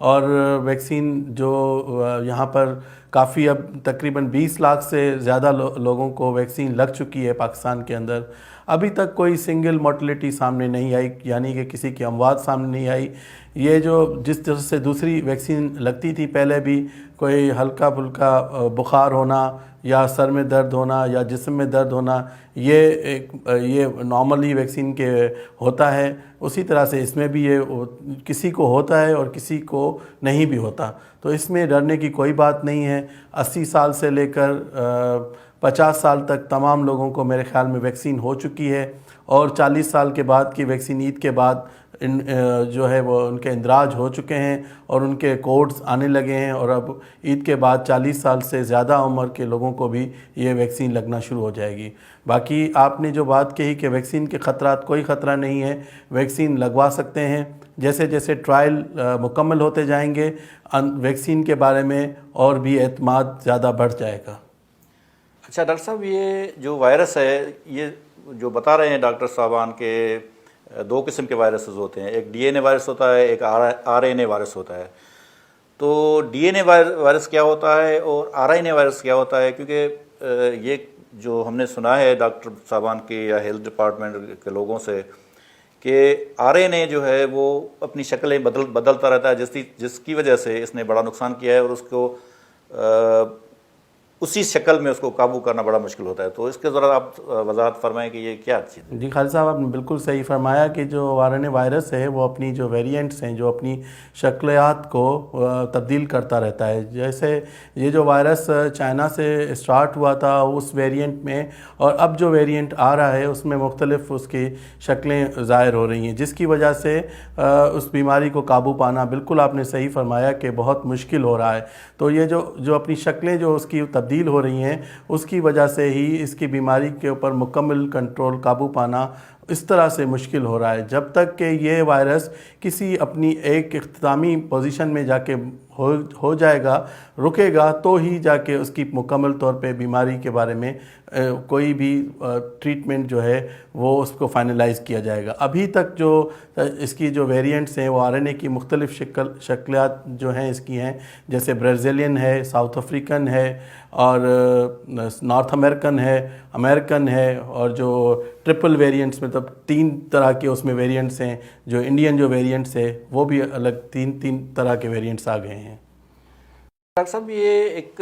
اور ویکسین جو یہاں پر کافی اب تقریباً 20 لاکھ سے زیادہ لوگوں کو ویکسین لگ چکی ہے پاکستان کے اندر. ابھی تک کوئی سنگل مورٹلٹی سامنے نہیں آئی، یعنی کہ کسی کی اموات سامنے نہیں آئی. یہ جو جس طرح سے دوسری ویکسین لگتی تھی پہلے بھی، کوئی ہلکا پھلکا بخار ہونا یا سر میں درد ہونا یا جسم میں درد ہونا، یہ نارملی ویکسین کے ہوتا ہے. اسی طرح سے اس میں بھی یہ کسی کو ہوتا ہے اور کسی کو نہیں بھی ہوتا. تو اس میں ڈرنے کی کوئی بات نہیں ہے. 80 سال سے لے کر 50 سال تک تمام لوگوں کو میرے خیال میں ویکسین ہو چکی ہے، اور 40 سال کے بعد کی ویکسین عید کے بعد جو ہے وہ ان کے اندراج ہو چکے ہیں اور ان کے کوڈز آنے لگے ہیں، اور اب عید کے بعد 40 سال سے زیادہ عمر کے لوگوں کو بھی یہ ویکسین لگنا شروع ہو جائے گی. باقی آپ نے جو بات کہی کہ ویکسین کے خطرات، کوئی خطرہ نہیں ہے، ویکسین لگوا سکتے ہیں. جیسے جیسے ٹرائل مکمل ہوتے جائیں گے ویکسین کے بارے میں اور بھی اعتماد زیادہ بڑھ جائے گا. اچھا ڈاکٹر صاحب، یہ جو وائرس ہے، یہ جو بتا رہے ہیں ڈاکٹر صاحبان کے 2 قسم کے وائرسز ہوتے ہیں، ایک ڈی این اے وائرس ہوتا ہے، ایک آر این اے وائرس ہوتا ہے. تو ڈی این اے وائرس کیا ہوتا ہے اور آر این اے وائرس کیا ہوتا ہے؟ کیونکہ یہ جو ہم نے سنا ہے ڈاکٹر صاحبان کے یا ہیلتھ ڈپارٹمنٹ کے لوگوں سے کہ آر این اے جو ہے وہ اپنی شکلیں بدلتا رہتا ہے، جس کی وجہ سے اس نے بڑا نقصان کیا ہے، اور اس کو اسی شکل میں اس کو قابو کرنا بڑا مشکل ہوتا ہے. تو اس کے ذرا آپ وضاحت فرمائیں کہ یہ کیا چیز ہے؟ جی خالد صاحب، آپ نے بالکل صحیح فرمایا کہ جو آر این اے وائرس ہے وہ اپنی جو ویریئنٹس ہیں، جو اپنی شکلیات کو تبدیل کرتا رہتا ہے. جیسے یہ جو وائرس چائنا سے اسٹارٹ ہوا تھا اس ویریئنٹ میں، اور اب جو ویریئنٹ آ رہا ہے اس میں مختلف اس کی شکلیں ظاہر ہو رہی ہیں، جس کی وجہ سے اس بیماری کو قابو پانا، بالکل آپ نے صحیح فرمایا کہ بہت مشکل ہو رہا ہے. تو یہ جو اپنی شکلیں جو اس کی تبدیل ہو رہی ہیں، اس کی وجہ سے ہی اس کی بیماری کے اوپر مکمل کنٹرول، قابو پانا اس طرح سے مشکل ہو رہا ہے. جب تک کہ یہ وائرس کسی اپنی ایک اختتامی پوزیشن میں جا کے ہو جائے گا، رکے گا، تو ہی جا کے اس کی مکمل طور پہ بیماری کے بارے میں کوئی بھی ٹریٹمنٹ جو ہے وہ اس کو فائنلائز کیا جائے گا. ابھی تک جو اس کی جو ویریئنٹس ہیں وہ آر این اے کی مختلف شکلیات جو ہیں اس کی ہیں، جیسے برازیلین ہے، ساؤتھ افریقن ہے، اور نارتھ امریکن ہے، اور جو ٹرپل ویریئنٹس مطلب 3 طرح کے اس میں ویریئنٹس ہیں. جو انڈین جو ویریئنٹس ہے وہ بھی الگ 3 طرح کے ویریئنٹس آ گئے ہیں. ڈاکٹر صاحب، یہ ایک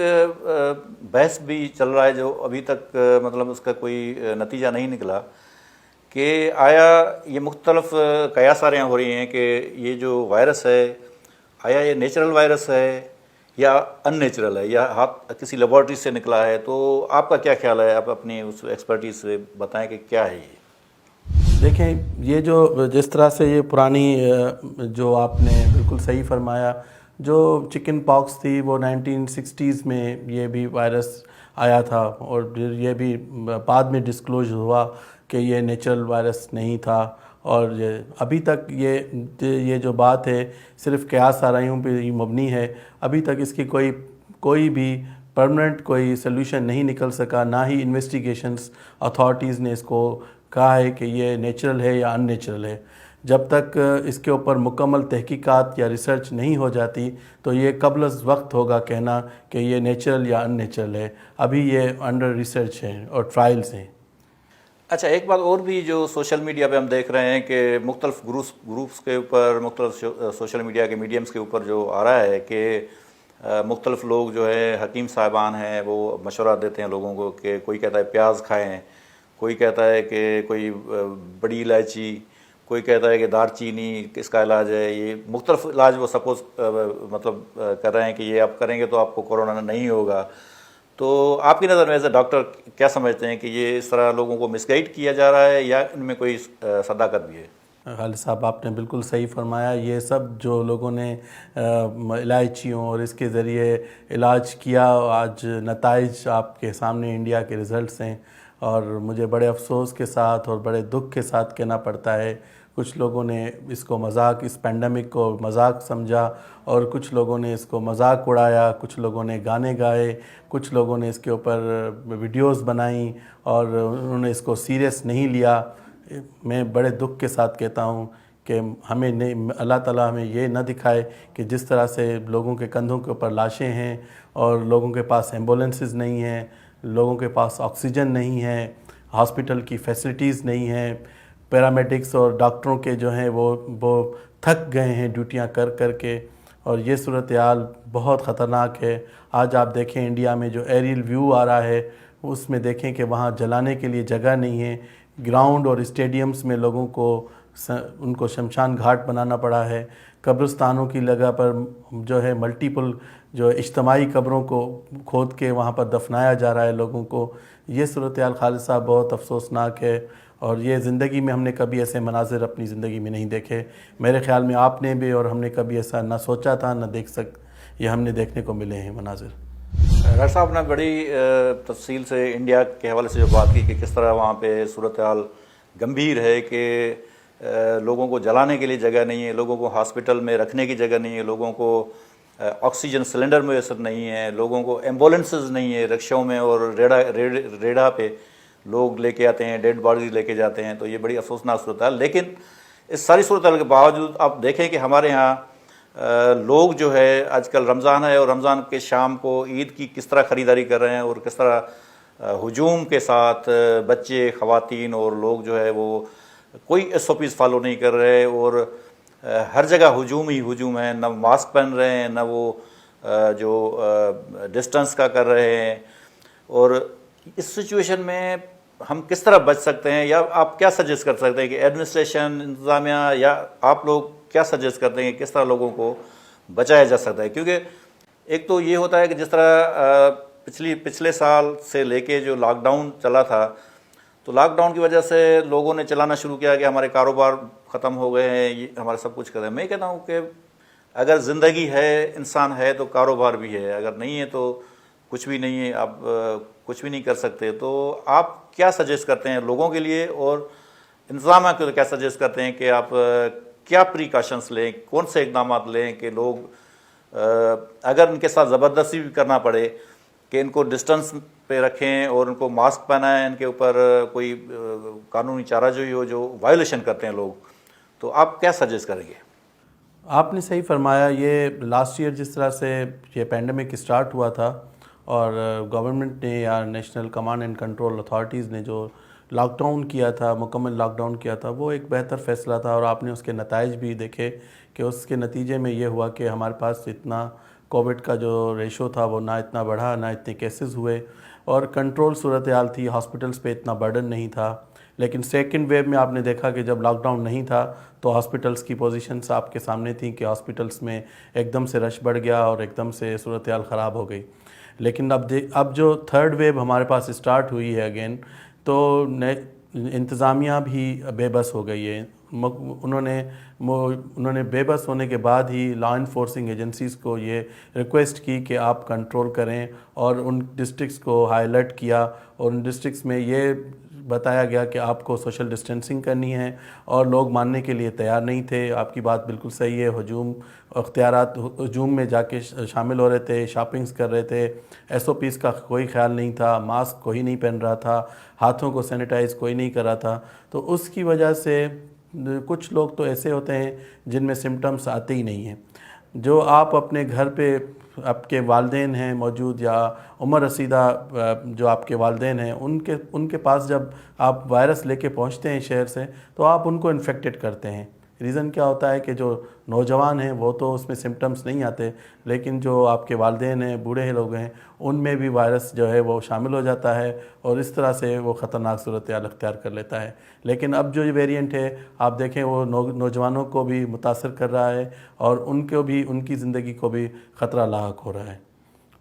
بحث بھی چل رہا ہے جو ابھی تک مطلب اس کا کوئی نتیجہ نہیں نکلا کہ آیا یہ مختلف قیاس آراں ہو رہی ہیں کہ یہ جو وائرس ہے، آیا یہ نیچرل وائرس ہے یا ان نیچرل ہے، یا کسی لیبارٹری سے نکلا ہے. تو آپ کا کیا خیال ہے؟ آپ اپنی اس ایکسپرٹیز سے بتائیں کہ کیا ہے یہ. دیکھیں، یہ جو جس طرح سے یہ پرانی جو آپ نے بالکل صحیح فرمایا، جو چکن پاکس تھی وہ 1960s میں یہ بھی وائرس آیا تھا، اور یہ بھی بعد میں ڈسکلوز ہوا کہ یہ نیچرل وائرس نہیں تھا. اور ابھی تک یہ جو بات ہے صرف قیاس آرائیوں پہ ہی مبنی ہے. ابھی تک اس کی کوئی بھی پرماننٹ کوئی سلوشن نہیں نکل سکا، نہ ہی انویسٹیگیشنز اتھارٹیز نے اس کو کہا ہے کہ یہ نیچرل ہے یا ان نیچرل ہے. جب تک اس کے اوپر مکمل تحقیقات یا ریسرچ نہیں ہو جاتی تو یہ قبل از وقت ہوگا کہنا کہ یہ نیچرل یا ان نیچرل ہے. ابھی یہ انڈر ریسرچ ہیں اور ٹرائلز ہیں. اچھا، ایک بات اور بھی جو سوشل میڈیا پہ ہم دیکھ رہے ہیں کہ مختلف گروپس کے اوپر، مختلف سوشل میڈیا کے میڈیمز کے اوپر جو آ رہا ہے کہ مختلف لوگ جو ہے حکیم صاحبان ہیں وہ مشورہ دیتے ہیں لوگوں کو کہ کوئی کہتا ہے پیاز کھائیں، کوئی کہتا ہے کہ کوئی بڑی الائچی، کوئی کہتا ہے کہ دار چینی اس کا علاج ہے. یہ مختلف علاج وہ سپوز مطلب کر رہے ہیں کہ یہ آپ کریں گے تو آپ کو کورونا نہیں ہوگا. تو آپ کی نظر میں ایز اے ڈاکٹر کیا سمجھتے ہیں کہ یہ اس طرح لوگوں کو مس گائیڈ کیا جا رہا ہے یا ان میں کوئی صداقت بھی ہے؟ خالد صاحب، آپ نے بالکل صحیح فرمایا. یہ سب جو لوگوں نے الائچیوں اور اس کے ذریعے علاج کیا، آج نتائج آپ کے سامنے انڈیا کے رزلٹس ہیں. اور مجھے بڑے افسوس کے ساتھ اور بڑے دکھ کے ساتھ کہنا پڑتا ہے، کچھ لوگوں نے اس کو مذاق، اس پینڈیمک کو مذاق سمجھا، اور کچھ لوگوں نے اس کو مذاق اڑایا، کچھ لوگوں نے گانے گائے، کچھ لوگوں نے اس کے اوپر ویڈیوز بنائیں اور انہوں نے اس کو سیریس نہیں لیا. میں بڑے دکھ کے ساتھ کہتا ہوں کہ ہمیں نہیں، اللہ تعالیٰ ہمیں یہ نہ دکھائے کہ جس طرح سے لوگوں کے کندھوں کے اوپر لاشیں ہیں اور لوگوں کے پاس ایمبولینسز نہیں ہیں، لوگوں کے پاس آکسیجن نہیں ہے، ہاسپٹل کی فیسلٹیز نہیں ہیں، پیرامیڈکس اور ڈاکٹروں کے جو ہیں وہ تھک گئے ہیں ڈیوٹیاں کر کر کے، اور یہ صورتحال بہت خطرناک ہے۔ آج آپ دیکھیں انڈیا میں جو ایریل ویو آ رہا ہے اس میں دیکھیں کہ وہاں جلانے کے لیے جگہ نہیں ہے، گراؤنڈ اور اسٹیڈیمز میں لوگوں کو ان کو شمشان گھاٹ بنانا پڑا ہے، قبرستانوں کی جگہ پر جو ہے ملٹیپل جو اجتماعی قبروں کو کھود کے وہاں پر دفنایا جا رہا ہے لوگوں کو۔ یہ صورتحال خالد صاحب بہت افسوسناک ہے، اور یہ زندگی میں ہم نے کبھی ایسے مناظر اپنی زندگی میں نہیں دیکھے۔ میرے خیال میں آپ نے بھی اور ہم نے کبھی ایسا نہ سوچا تھا نہ یہ ہم نے دیکھنے کو ملے ہیں مناظر۔ ڈاکٹر صاحب نے بڑی تفصیل سے انڈیا کے حوالے سے جو بات کی کہ کس طرح وہاں پہ صورتحال گمبھیر ہے، کہ لوگوں کو جلانے کے لیے جگہ نہیں ہے، لوگوں کو ہاسپٹل میں رکھنے کی جگہ نہیں ہے، لوگوں کو آکسیجن سلنڈر میسر نہیں ہے، لوگوں کو ایمبولینسز نہیں ہے، رکشوں میں اور ریڑھا پہ لوگ لے کے آتے ہیں، ڈیڈ باڈیز لے کے جاتے ہیں۔ تو یہ بڑی افسوسناک صورتحال، لیکن اس ساری صورتحال کے باوجود آپ دیکھیں کہ ہمارے ہاں لوگ جو ہے آج کل رمضان ہے اور رمضان کے شام کو عید کی کس طرح خریداری کر رہے ہیں، اور کس طرح ہجوم کے ساتھ بچے، خواتین اور لوگ جو ہے وہ کوئی ایس او پیز فالو نہیں کر رہے، اور ہر جگہ ہجوم ہی ہجوم ہے، نہ ماسک پہن رہے ہیں، نہ وہ جو ڈسٹنس کا کر رہے ہیں۔ اور اس سچویشن میں ہم کس طرح بچ سکتے ہیں، یا آپ کیا سجیسٹ کر سکتے ہیں کہ ایڈمنسٹریشن، انتظامیہ، یا آپ لوگ کیا سجیسٹ کرتے ہیں کہ کس طرح لوگوں کو بچایا جا سکتا ہے؟ کیونکہ ایک تو یہ ہوتا ہے کہ جس طرح پچھلے سال سے لے کے جو لاک ڈاؤن چلا تھا، تو لاک ڈاؤن کی وجہ سے لوگوں نے چلانا شروع کیا کہ ہمارے کاروبار ختم ہو گئے ہیں، یہ ہمارا سب کچھ ختم ہے۔ میں کہتا ہوں کہ اگر زندگی ہے، انسان ہے، تو کاروبار بھی ہے، اگر نہیں ہے تو کچھ بھی نہیں ہے، آپ کچھ بھی نہیں کر سکتے۔ تو آپ کیا سجیسٹ کرتے ہیں لوگوں کے لیے، اور انتظامیہ کو کیا سجیسٹ کرتے ہیں کہ آپ کیا پریکاشنس لیں، کون سے اقدامات لیں کہ لوگ اگر ان کے ساتھ زبردستی بھی کرنا پڑے کہ ان کو ڈسٹنس پہ رکھیں اور ان کو ماسک پہنائیں، ان کے اوپر کوئی قانونی چارہ جوئی ہو جو وائلیشن کرتے ہیں لوگ، تو آپ کیا سجیسٹ کریں گے؟ آپ نے صحیح فرمایا۔ یہ لاسٹ ایئر جس طرح سے یہ پینڈیمک اسٹارٹ ہوا تھا، اور گورنمنٹ نے یا national command and control authorities نے جو لاک ڈاؤن کیا تھا، مکمل لاک ڈاؤن کیا تھا، وہ ایک بہتر فیصلہ تھا، اور آپ نے اس کے نتائج بھی دیکھے کہ اس کے نتیجے میں یہ ہوا کہ ہمارے پاس اتنا کووڈ کا جو ریشو تھا وہ نہ اتنا بڑھا، نہ اتنے کیسز ہوئے، اور کنٹرول صورتحال تھی، ہاسپٹلز پہ اتنا برڈن نہیں تھا۔ لیکن سیکنڈ ویو میں آپ نے دیکھا کہ جب لاک ڈاؤن نہیں تھا تو ہاسپٹلز کی پوزیشنز آپ کے سامنے تھیں کہ ہاسپٹلز میں ایک دم سے رش بڑھ گیا اور ایک دم سے صورتحال خراب ہو گئی۔ لیکن اب جو تھرڈ ویو ہمارے پاس اسٹارٹ ہوئی ہے اگین، تو انتظامیہ بھی بے بس ہو گئی ہے۔ انہوں نے بے بس ہونے کے بعد ہی لا انفورسنگ ایجنسیز کو یہ ریکویسٹ کی کہ آپ کنٹرول کریں، اور ان ڈسٹرکٹس کو ہائی الرٹ کیا، اور ان ڈسٹرکٹس میں یہ بتایا گیا کہ آپ کو سوشل ڈسٹینسنگ کرنی ہے، اور لوگ ماننے کے لیے تیار نہیں تھے۔ آپ کی بات بالکل صحیح ہے، ہجوم میں جا کے شامل ہو رہے تھے، شاپنگز کر رہے تھے، ایس او پیز کا کوئی خیال نہیں تھا، ماسک کوئی نہیں پہن رہا تھا، ہاتھوں کو سینیٹائز کوئی نہیں کر رہا تھا۔ تو اس کی وجہ سے کچھ لوگ تو ایسے ہوتے ہیں جن میں سمٹمز آتے ہی نہیں ہیں۔ جو آپ اپنے گھر پہ آپ کے والدین ہیں موجود، یا عمر رسیدہ جو آپ کے والدین ہیں، ان کے پاس جب آپ وائرس لے کے پہنچتے ہیں شہر سے، تو آپ ان کو انفیکٹڈ کرتے ہیں۔ ریزن کیا ہوتا ہے کہ جو نوجوان ہیں وہ تو اس میں سمٹمز نہیں آتے، لیکن جو آپ کے والدین ہیں، بوڑھے لوگ ہیں، ان میں بھی وائرس جو ہے وہ شامل ہو جاتا ہے، اور اس طرح سے وہ خطرناک صورتحال اختیار کر لیتا ہے۔ لیکن اب جو یہ ویریئنٹ ہے آپ دیکھیں وہ نوجوانوں کو بھی متاثر کر رہا ہے، اور ان کی زندگی کو بھی خطرہ لاحق ہو رہا ہے۔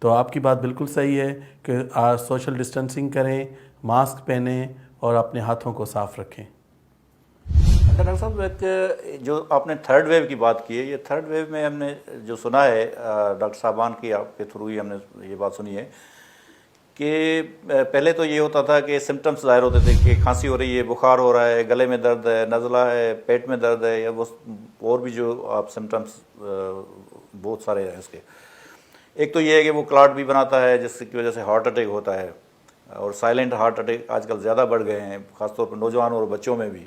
تو آپ کی بات بالکل صحیح ہے کہ سوشل ڈسٹینسنگ کریں، ماسک پہنیں، اور اپنے ہاتھوں کو صاف رکھیں۔ ڈاکٹر صاحب، ایک جو آپ نے تھرڈ ویو کی بات کی ہے، یہ تھرڈ ویو میں ہم نے جو سنا ہے ڈاکٹر صاحبان کی آپ کے تھرو ہی ہم نے یہ بات سنی ہے کہ پہلے تو یہ ہوتا تھا کہ سمٹمز ظاہر ہوتے تھے کہ کھانسی ہو رہی ہے، بخار ہو رہا ہے، گلے میں درد ہے، نزلہ ہے، پیٹ میں درد ہے، یا وہ اور بھی جو آپ سمٹمز بہت سارے ہیں اس کے۔ ایک تو یہ ہے کہ وہ کلاٹ بھی بناتا ہے جس کی وجہ سے ہارٹ اٹیک ہوتا ہے، اور سائلنٹ ہارٹ اٹیک آج کل زیادہ بڑھ گئے ہیں، خاص طور پر نوجوانوں اور بچوں میں بھی۔